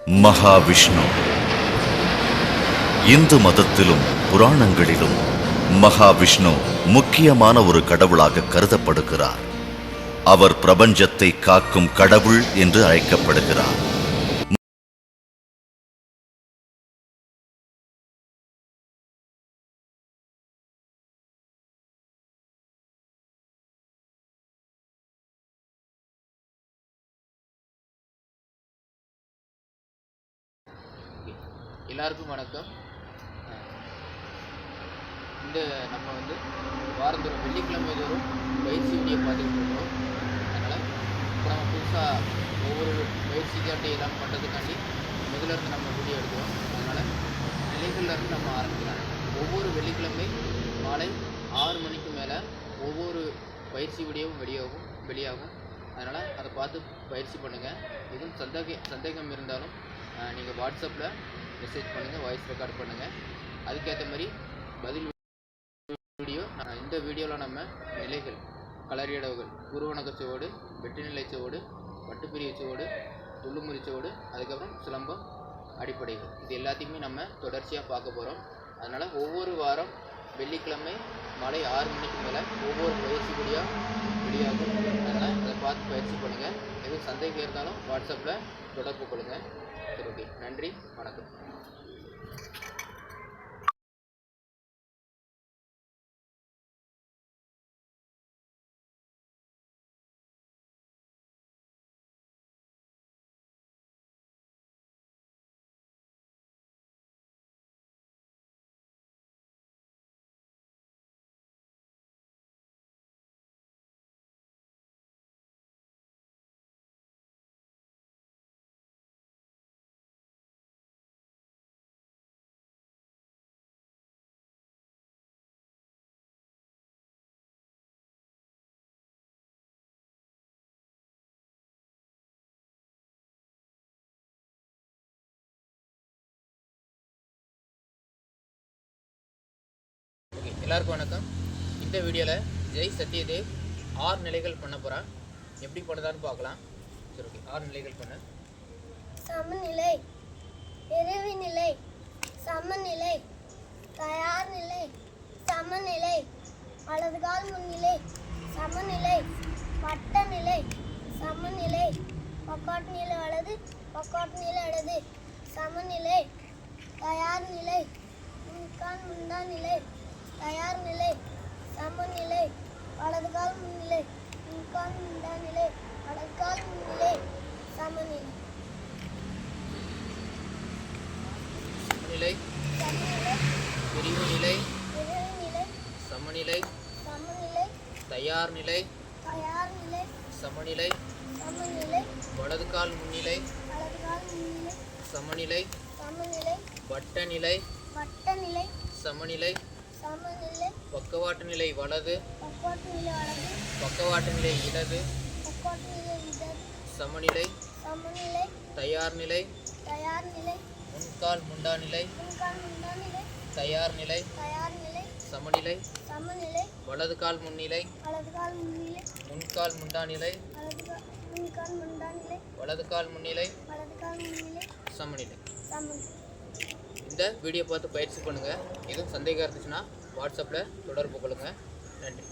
மகாவிஷ்ணு இந்து மதத்திலும் புராணங்களிலும் மகாவிஷ்ணு முக்கியமான ஒரு கடவுளாக கருதப்படுகிறார். அவர் பிரபஞ்சத்தை காக்கும் கடவுள் என்று அழைக்கப்படுகிறார். எல்லாருக்கும் வணக்கம். இந்த நம்ம வாரந்தோறும் வெள்ளிக்கிழமை தோறும் பயிற்சி வீடியோ பார்த்துக்கிட்டு இருக்கோம். அதனால் இப்போ நம்ம புதுசாக ஒவ்வொரு பயிற்சிக்காண்டி எல்லாம் பண்ணுறதுக்காண்டி முதலிருந்து நம்ம வீடியோ எடுக்கிறோம். அதனால் நிலைகள்லேருந்து நம்ம ஆரம்பிக்கலாம். ஒவ்வொரு வெள்ளிக்கிழமை மாலை 6 மணிக்கு மேலே ஒவ்வொரு பயிற்சி வீடியோவும் வெளியாகும். அதனால் அதை பார்த்து பயிற்சி பண்ணுங்கள். எதுவும் சந்தேகம் இருந்தாலும் நீங்கள் வாட்ஸ்அப்பில் மெசேஜ் பண்ணுங்கள், வாய்ஸ் ரெக்கார்ட் பண்ணுங்கள். அதுக்கேற்ற மாதிரி பதில் வீடியோ. இந்த வீடியோவில் நம்ம நிலைகள், களரியடவுகள், குருவணக்கச்சுவோடு, வெட்டுநிலை சுவடு, வட்டுப்பிரிவு சுவடு, துள்ளுமுறி சுவடு, அதுக்கப்புறம் சிலம்பம் அடிப்படைகள், இது எல்லாத்தையுமே நம்ம தொடர்ச்சியாக பார்க்க போகிறோம். அதனால் ஒவ்வொரு வாரம் வெள்ளிக்கிழமை மாலை 6 மணிக்கு மேலே ஒவ்வொரு பயிற்சி வீடியோ வெளியாகும். அதனால் அதை பார்த்து பயிற்சி பண்ணுங்கள். எதுவும் சந்தேகம் இருந்தாலும் வாட்ஸ்அப்பில் தொடர்பு கொள்ளுங்கள். சரி, ஓகே, நன்றி, வணக்கம். எல்லாருக்கும் வணக்கம். இந்த வீடியோவில் ஜெய் சத்யதேவ் 6 நிலைகள் பண்ண போகிறான். எப்படி பண்ணுதான்னு பார்க்கலாம். சரி, ஓகே. 6 நிலைகள் பண்ண. சமநிலை, இறைவி நிலை, சமநிலை, தயார் நிலை, சமநிலை, வலதுகால் முன்னிலை, சமநிலை, வட்ட நிலை, சமநிலை, பக்காட்டு நிலை வலது, பக்காட்டு நிலை இடது, சமநிலை, தயார் நிலை, முன்கால் முண்டா நிலை, தயார் நிலை, சமநிலை, வலதுகால் முன்னிலை, முன்கால் முண்டா நிலை, வலதுகால் முன்னிலை, சமநிலை. சமநிலை, சமநிலை, பிரிவு நிலை, இறைவி நிலை, சமநிலை, சமநிலை, தயார் நிலை, தயார் நிலை, சமநிலை, சமநிலை, வலதுகால் முன்னிலை, வலதுகால் முன்னிலை, சமநிலை, சமநிலை, வட்ட நிலை, வட்ட நிலை, சமநிலை, சமநிலை, பக்கவாட்டு நிலை வலது, பக்கவாட்டு நிலை வலது, பக்கவாட்டு நிலை இடது, பக்கவாட்டு நிலை இடது, சமநிலை, சமநிலை, தயார் நிலை, தயார் நிலை, முன்கால் முண்டா நிலை, முன்கால் முண்டா நிலை, தயார் நிலை, தயார் நிலை, சமநிலை, சமநிலை, வலதுகால் முன்னிலை, வலதுகால் முன்னிலை, முன்கால் முண்டா நிலை, முன்கால் முண்டா நிலை, வலதுகால் முன்னிலை, வலதுகால் முன்னிலை, சமநிலை. சமநிலை. இந்த வீடியோ பார்த்து பயிற்சி பண்ணுங்கள். எதுவும் சந்தேகம் இருந்துச்சுன்னா வாட்ஸ்அப்பில் தொடர்பு கொள்ளுங்கள். நன்றி.